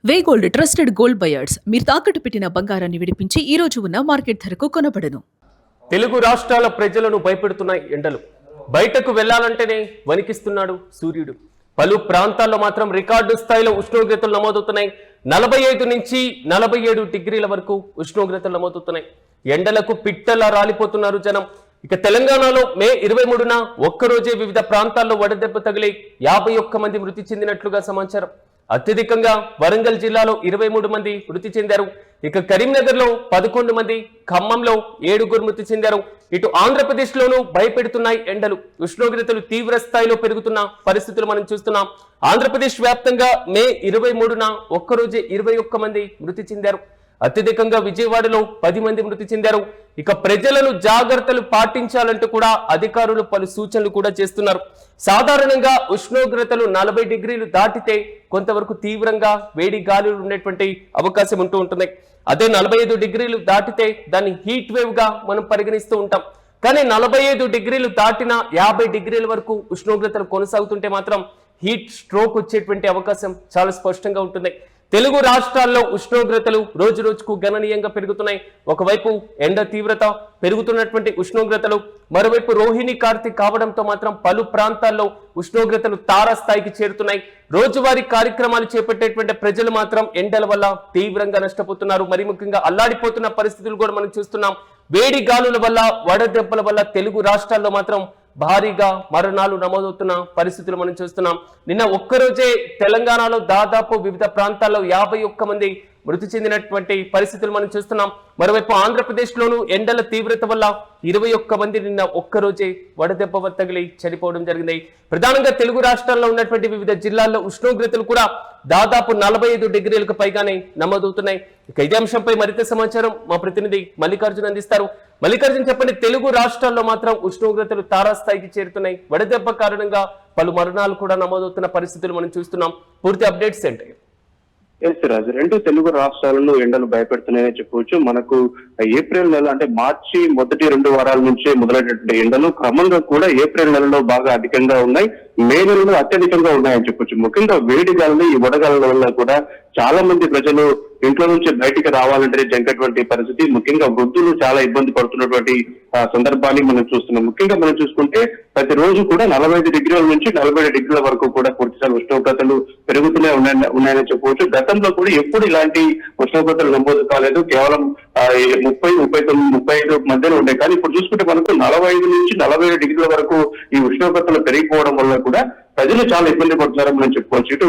వే gold trusted gold buyers మీరు తాకట్టు పెట్టిన బంగారాన్ని విడిపించి ఈ రోజు ఉన్న మార్కెట్ ధరకు కొనబడను. తెలుగు రాష్ట్రాల ప్రజలను భయపెడుతున్నాయి ఎండలు. బయటకు వెళ్లాలంటేనే వణికిస్తున్నాడు సూర్యుడు. పలు ప్రాంతాల్లో మాత్రం రికార్డు స్థాయిలో ఉష్ణోగ్రతలు నమోదవుతున్నాయి. 45 నుంచి 47 డిగ్రీల వరకు ఉష్ణోగ్రతలు నమోదవుతున్నాయి. ఎండలకు పిట్టలా రాలిపోతున్నారు జనం. ఇక తెలంగాణలో మే 23న ఒక్కరోజే వివిధ ప్రాంతాల్లో వడదెబ్బ తగిలి 51 మంది మృతి చెందినట్లుగా సమాచారం. అత్యధికంగా వరంగల్ జిల్లాలో 23 మంది మృతి చెందారు. ఇక కరీంనగర్లో 11 మంది, ఖమ్మంలో 7 మృతి చెందారు. ఇటు ఆంధ్రప్రదేశ్లోనూ భయపెడుతున్నాయి ఎండలు. ఉష్ణోగ్రతలు తీవ్ర స్థాయిలో పెరుగుతున్న పరిస్థితులు మనం చూస్తున్నాం. ఆంధ్రప్రదేశ్ వ్యాప్తంగా మే 23న ఒక్కరోజే 21 మంది మృతి చెందారు. అత్యధికంగా విజయవాడలో 10 మంది మృతి చెందారు. ఇక ప్రజలను జాగ్రత్తలు పాటించాలంటూ కూడా అధికారులు పలు సూచనలు కూడా చేస్తున్నారు. సాధారణంగా ఉష్ణోగ్రతలు 40 డిగ్రీలు దాటితే కొంతవరకు తీవ్రంగా వేడి గాలులు ఉండేటువంటి అవకాశం ఉంటుంది. అదే 45 డిగ్రీలు దాటితే దాన్ని హీట్ వేవ్ గా మనం పరిగణిస్తూ ఉంటాం. కానీ 45 డిగ్రీలు దాటిన 50 డిగ్రీల వరకు ఉష్ణోగ్రతలు కొనసాగుతుంటే మాత్రం హీట్ స్ట్రోక్ వచ్చేటువంటి అవకాశం చాలా స్పష్టంగా ఉంటుంది. తెలుగు రాష్ట్రాల్లో ఉష్ణోగ్రతలు రోజు రోజుకు గణనీయంగా పెరుగుతున్నాయి. ఒకవైపు ఎండ తీవ్రత పెరుగుతున్నటువంటి ఉష్ణోగ్రతలు, మరోవైపు రోహిణి కార్తీక్ కావడంతో మాత్రం పలు ప్రాంతాల్లో ఉష్ణోగ్రతలు తారాస్థాయికి చేరుతున్నాయి. రోజువారీ కార్యక్రమాలు చేపట్టేటువంటి ప్రజలు మాత్రం ఎండల వల్ల తీవ్రంగా నష్టపోతున్నారు. మరి ముఖ్యంగా అల్లాడిపోతున్న పరిస్థితులు కూడా మనం చూస్తున్నాం. వేడి గాలుల వల్ల, వడదెబ్బల వల్ల తెలుగు రాష్ట్రాల్లో మాత్రం భారీగా మరణాలు నమోదవుతున్న పరిస్థితులు మనం చూస్తున్నాం. నిన్న ఒక్కరోజే తెలంగాణలో దాదాపు వివిధ ప్రాంతాల్లో 51 మంది మృతి చెందినటువంటి పరిస్థితులు మనం చూస్తున్నాం. మరోవైపు ఆంధ్రప్రదేశ్ లోను ఎండల తీవ్రత వల్ల 21 మంది నిన్న ఒక్కరోజే వడదెబ్బ తగిలి చనిపోవడం జరిగింది. ప్రధానంగా తెలుగు రాష్ట్రాల్లో ఉన్నటువంటి వివిధ జిల్లాల్లో ఉష్ణోగ్రతలు కూడా దాదాపు 45 డిగ్రీలకు పైగానే నమోదవుతున్నాయి. ఇక ఇదే అంశంపై మరింత సమాచారం మా ప్రతినిధి మల్లికార్జున్ అందిస్తారు. మల్లికార్జున్, చెప్పండి, తెలుగు రాష్ట్రాల్లో మాత్రం ఉష్ణోగ్రతలు తారాస్థాయికి చేరుతున్నాయి. వడదెబ్బ కారణంగా పలు మరణాలు కూడా నమోదవుతున్న పరిస్థితులు మనం చూస్తున్నాం. పూర్తి అప్డేట్స్ ఏంటి? రాజు, రెండు తెలుగు రాష్ట్రాలను ఎండలు భయపెడుతున్నాయని చెప్పవచ్చు. మనకు ఏప్రిల్ నెల అంటే మార్చి మొదటి 2 వారాల నుంచే మొదలైనటువంటి ఎండలు క్రమంగా కూడా ఏప్రిల్ నెలలో బాగా అధికంగా ఉన్నాయి. మే నెలలో అత్యధికంగా ఉన్నాయని చెప్పొచ్చు. ముఖ్యంగా వేడి గాలులు, ఈ వడగాలుల వల్ల కూడా చాలా మంది ప్రజలు ఇంట్లో నుంచి బయటికి రావాలంటే జంకటువంటి పరిస్థితి. ముఖ్యంగా వృద్ధులు చాలా ఇబ్బంది పడుతున్నటువంటి సందర్భాన్ని మనం చూస్తున్నాం. ముఖ్యంగా మనం చూసుకుంటే ప్రతిరోజు కూడా 45 డిగ్రీల నుంచి 47 డిగ్రీల వరకు కూడా పూర్తిసారి ఉష్ణోగ్రతలు పెరుగుతూనే ఉన్నాయని చెప్పవచ్చు. గతంలో కూడా ఎప్పుడు ఇలాంటి ఉష్ణోగ్రతలు నమోదు కాలేదు. కేవలం 30, 39, 35 మధ్యలో ఉంటాయి. కానీ ఇప్పుడు చూసుకుంటే మనకు 45 నుంచి 47 డిగ్రీల వరకు ఈ ఉష్ణోగ్రతలు పెరిగిపోవడం వల్ల కూడా ప్రజలు చాలా ఇబ్బంది పడుతున్నారని మనం చెప్పుకోవచ్చు. ఇటు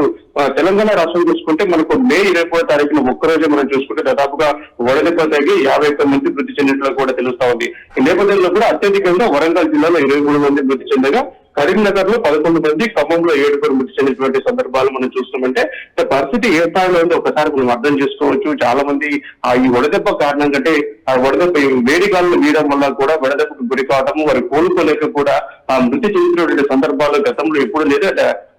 తెలంగాణ రాష్ట్రం చూసుకుంటే మనకు మే 20వ తారీఖున ఒక్కరోజే మనం చూసుకుంటే దాదాపుగా వడదెబ్బ తగ్గి 51 మంది మృతి చెందినట్లు కూడా తెలుస్తా ఉంది. ఈ నేపథ్యంలో కూడా అత్యధికంగా వరంగల్ జిల్లాలో 23 మంది మృతి చెందగా, కరీంనగర్ లో 11 మంది, ఖమ్మంలో 7 మృతి చెందినటువంటి సందర్భాలు మనం చూస్తున్నామంటే పరిస్థితి ఏ స్థాయిలో ఉందో ఒకసారి మనం అర్థం చేసుకోవచ్చు. చాలా మంది ఈ వడదెబ్బ కారణం కంటే ఆ వడదెబ్బ వేడి గాలులు వీయడం వల్ల కూడా వడదెబ్బకు గురి కావడము, వారి కోలుకోలేక కూడా మృతి చెందినటువంటి సందర్భాలు గతంలో ఎప్పుడు లేదు.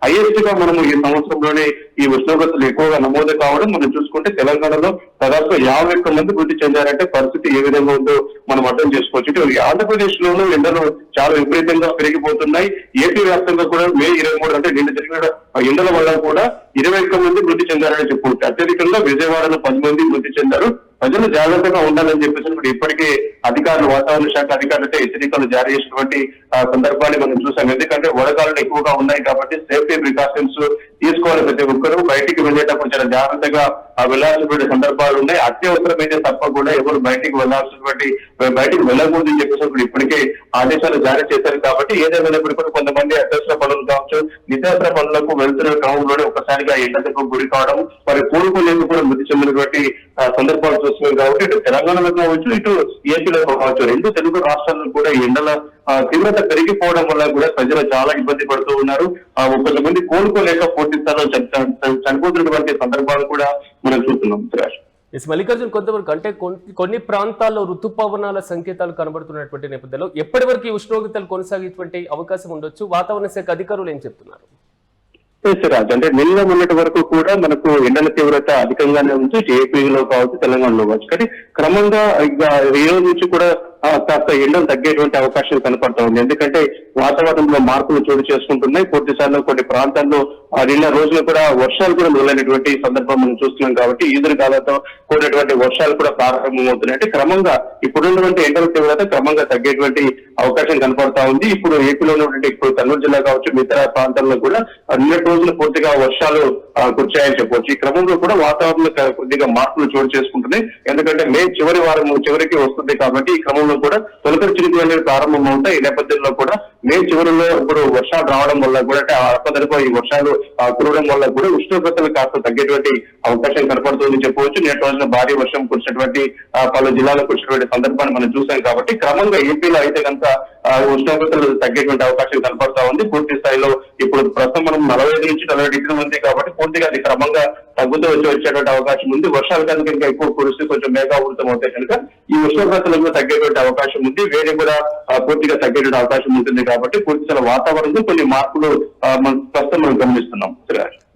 హైయెస్ట్ గా మనము ఈ సంవత్సరంలోనే ఈ ఉష్ణోగ్రతలు ఎక్కువగా నమోదు కావడం మనం చూసుకుంటే తెలంగాణలో దాదాపు 51 మంది మృతి చెందారంటే పరిస్థితి ఏ విధంగా ఉందో మనం అర్థం చేసుకోవచ్చు. ఇటు ఆంధ్రప్రదేశ్ లోనూ ఎండలు చాలా విపరీతంగా పెరిగిపోతున్నాయి. ఏపీ వ్యాప్తంగా కూడా మే 23 అంటే నిన్న జరిగిన ఎండల వల్ల కూడా 21 మంది మృతి చెందారని చెప్పవచ్చు. అత్యధికంగా విజయవాడలో 10 మంది మృతి చెందారు. ప్రజలు జాగ్రత్తగా ఉండాలని చెప్పేసి కూడా ఇప్పటికే అధికారులు, వాతావరణ శాఖ అధికారులతో హెచ్చరికలు జారీ చేసినటువంటి సందర్భాన్ని మనం చూసాం. ఎందుకంటే వడగాలులు ఎక్కువగా ఉన్నాయి కాబట్టి సేఫ్టీ ప్రికాషన్స్ తీసుకోవాలి. ప్రతి ఒక్కరూ బయటికి వెళ్ళేటప్పుడు చాలా జాగ్రత్తగా వెళ్లాల్సినటువంటి సందర్భాలు ఉన్నాయి. అత్యవసరమైతే తప్ప కూడా ఎవరు బయటికి వెళ్ళకూడదు అని చెప్పేసి కూడా ఇప్పటికే ఆదేశాలు జారీ చేశారు. కాబట్టి ఏదేమైనప్పుడు కూడా కొంతమంది అత్యవసర పనులు కావచ్చు, నిత్యావసర పనులకు వెళ్తున్న క్రమంలోనే ఒక్కసారిగా ఎండకు గురి కావడం, మరి కోలుకోలేక కూడా మృతి చెందినటువంటి సందర్భాలు చూస్తున్నాం. కాబట్టి ఇటు తెలంగాణలో కావచ్చు, ఇటు ఏపీలో కావచ్చు, రెండు తెలుగు రాష్ట్రాల్లో కూడా ఎండల తీవ్రత పెరిగిపోవడం వల్ల కూడా ప్రజలు చాలా ఇబ్బంది పడుతూ ఉన్నారు. కొంతమంది కోలుకోలేక పూర్తి స్థాయిలో చనిపోతున్నటువంటి సందర్భాలు కూడా మనం చూస్తున్నాం. మల్లికార్జున్, కొంతవరకు అంటే కొన్ని ప్రాంతాల్లో ఋతుపవనాల సంకేతాలు కనబడుతున్నటువంటి నేపథ్యంలో ఎప్పటి వరకు ఈ ఉష్ణోగ్రతలు కొనసాగేటువంటి అవకాశం ఉండొచ్చు? వాతావరణ శాఖ అధికారులు ఏం చెప్తున్నారు? రాజు, అంటే నిన్న మొన్నటి వరకు కూడా మనకు ఎండల తీవ్రత అధికంగానే ఉంది. ఏపీలో కావచ్చు, తెలంగాణలో కావచ్చు. కానీ క్రమంగా ఈ రోజు నుంచి కూడా కాస్త ఎండలు తగ్గేటువంటి అవకాశం కనపడతా ఉంది. ఎందుకంటే వాతావరణంలో మార్పులు చోటు చేసుకుంటున్నాయి. పూర్తి స్థాయిలో కొన్ని ప్రాంతాల్లో నిన్న రోజున కూడా వర్షాలు కూడా మొదలైనటువంటి సందర్భం మనం చూస్తున్నాం కాబట్టి ఈదురు గాలులతో కూడినటువంటి వర్షాలు కూడా ప్రారంభమవుతున్నాయి. అంటే క్రమంగా ఇప్పుడున్నటువంటి ఎండల తీవ్రత క్రమంగా తగ్గేటువంటి అవకాశం కనపడతా ఉంది. ఇప్పుడు ఏపీలో ఉన్నటువంటి ఇప్పుడు కర్నూలు జిల్లా కావచ్చు, ఇతర ప్రాంతాల్లో కూడా నిన్నటి రోజులు పూర్తిగా వర్షాలు కురిచాయని చెప్పవచ్చు. ఈ క్రమంలో కూడా వాతావరణంలో కొద్దిగా మార్పులు చోటు చేసుకుంటున్నాయి. ఎందుకంటే మే చివరి వారం చివరికి వస్తుంది కాబట్టి ఈ క్రమంలో కూడా తొలకరి చినుకులు అనేవి ప్రారంభం అవుతాయి. ఈ నేపథ్యంలో కూడా మే చివరిలో ఇప్పుడు వర్షాలు రావడం వల్ల కూడా అంటే అప్పటికో ఈ వర్షాలు కురవడం వల్ల కూడా ఉష్ణోగ్రతలు కాస్త తగ్గేటువంటి అవకాశం కనపడుతుందని చెప్పవచ్చు. నేటి రోజున భారీ వర్షం కురిసినటువంటి పలు జిల్లాలో కురిసినటువంటి సందర్భాన్ని మనం చూసాం కాబట్టి క్రమంగా ఏపీలో అయితే కనుక ఉష్ణోగ్రతలు తగ్గేటువంటి అవకాశం కనపడతా ఉంది. పూర్తి స్థాయిలో ఇప్పుడు ప్రస్తుతం మనం 45 నుంచి 40 డిగ్రీలు ఉంది కాబట్టి పూర్తిగా అది క్రమంగా తగ్గుతూ వచ్చేటువంటి అవకాశం ఉంది. వర్షాలు కనుక ఇంకా ఎక్కువ కురిస్తే కొంచెం మేఘావృతం అవుతాయి కనుక ఈ ఉష్ణోగ్రతలు తగ్గేటువంటి అవకాశం ఉంది. వేడి కూడా పూర్తిగా తగ్గేటువంటి అవకాశం ఉంటుంది కాబట్టి పూర్తి స్థాయి వాతావరణంలో కొన్ని మార్పులు ప్రస్తుతం మనం గమనిస్తున్నాం.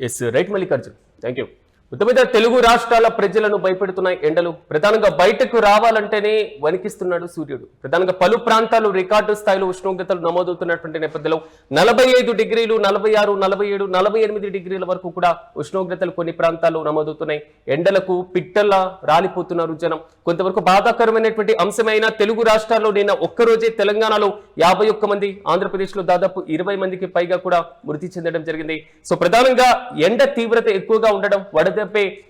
Yes right Mallikarjun, thank you. మొత్తం మీద తెలుగు రాష్ట్రాల ప్రజలను భయపెడుతున్నాయి ఎండలు. ప్రధానంగా బయటకు రావాలంటేనే వణికిస్తున్నాడు సూర్యుడు. ప్రధానంగా పలు ప్రాంతాలు రికార్డు స్థాయిలో ఉష్ణోగ్రతలు నమోదవుతున్నటువంటి నేపథ్యంలో 45 డిగ్రీలు, 46, 47, 48 డిగ్రీల వరకు కూడా ఉష్ణోగ్రతలు కొన్ని ప్రాంతాల్లో నమోదవుతున్నాయి. ఎండలకు పిట్టల్లా రాలిపోతున్నారు జనం. కొంతవరకు బాధాకరమైనటువంటి అంశమైన తెలుగు రాష్ట్రాల్లో నిన్న ఒక్కరోజే తెలంగాణలో 51 మంది, ఆంధ్రప్రదేశ్లో దాదాపు 20 మందికి పైగా కూడా మృతి చెందడం జరిగింది. సో ప్రధానంగా ఎండ తీవ్రత ఎక్కువగా ఉండడం, వడదెబ్బే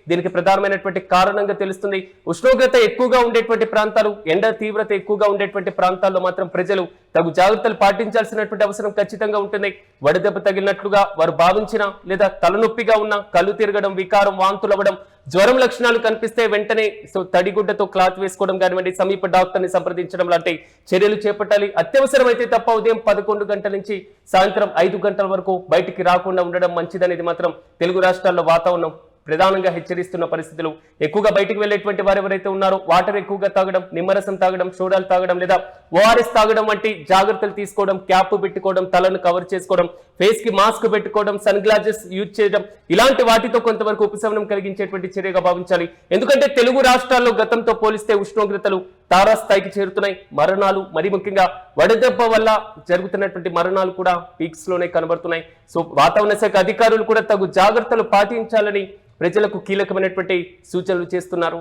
దీనికి ప్రధానమైనటువంటి కారణంగా తెలుస్తుంది. ఉష్ణోగ్రత ఎక్కువగా ఉండేటువంటి ప్రాంతాలు, ఎండ తీవ్రత ఎక్కువగా ఉండేటువంటి ప్రాంతాల్లో మాత్రం ప్రజలు తగు జాగ్రత్తలు పాటించాల్సినటువంటి అవసరం ఖచ్చితంగా ఉంటుంది. వడదెబ్బ తగిలినట్లుగా వారు భావించినా లేదా తలనొప్పిగా ఉన్న, కళ్ళు తిరగడం, వికారం, వాంతులు అవ్వడం, జ్వరం లక్షణాలు కనిపిస్తే వెంటనే తడిగుడ్డతో క్లాత్ వేసుకోవడం కానివ్వండి, సమీప డాక్టర్ ని సంప్రదించడం లాంటి చర్యలు చేపట్టాలి. అత్యవసరమైతే తప్ప ఉదయం 11 గంటల నుంచి సాయంత్రం 5 గంటల వరకు బయటికి రాకుండా ఉండడం మంచిదనేది మాత్రం తెలుగు రాష్ట్రాల్లో వాతావరణం ప్రధానంగా హెచ్చరిస్తున్న పరిస్థితులు. ఎక్కువగా బయటికి వెళ్లేటువంటి వారు ఎవరైతే ఉన్నారో వాటర్ ఎక్కువగా తాగడం, నిమ్మరసం తాగడం, సోడాలు తాగడం లేదా ఓఆర్ఎస్ తాగడం వంటి జాగ్రత్తలు తీసుకోవడం, క్యాప్ పెట్టుకోవడం, తలను కవర్ చేసుకోవడం, ఫేస్ కి మాస్క్ పెట్టుకోవడం, సన్ గ్లాసెస్ యూజ్ చేయడం, ఇలాంటి వాటితో కొంతవరకు ఉపశమనం కలిగించేటువంటి చర్యగా భావించాలి. ఎందుకంటే తెలుగు రాష్ట్రాల్లో గతంతో పోలిస్తే ఉష్ణోగ్రతలు తారాస్థాయికి చేరుతున్నాయి. మరణాలు, మరి ముఖ్యంగా వడదెబ్బ వల్ల జరుగుతున్నటువంటి మరణాలు కూడా పీక్స్ లోనే కనబడుతున్నాయి. సో వాతావరణ శాఖ అధికారులు కూడా తగు జాగ్రత్తలు పాటించాలని ప్రజలకు కీలకమైనటువంటి సూచనలు చేస్తున్నారు.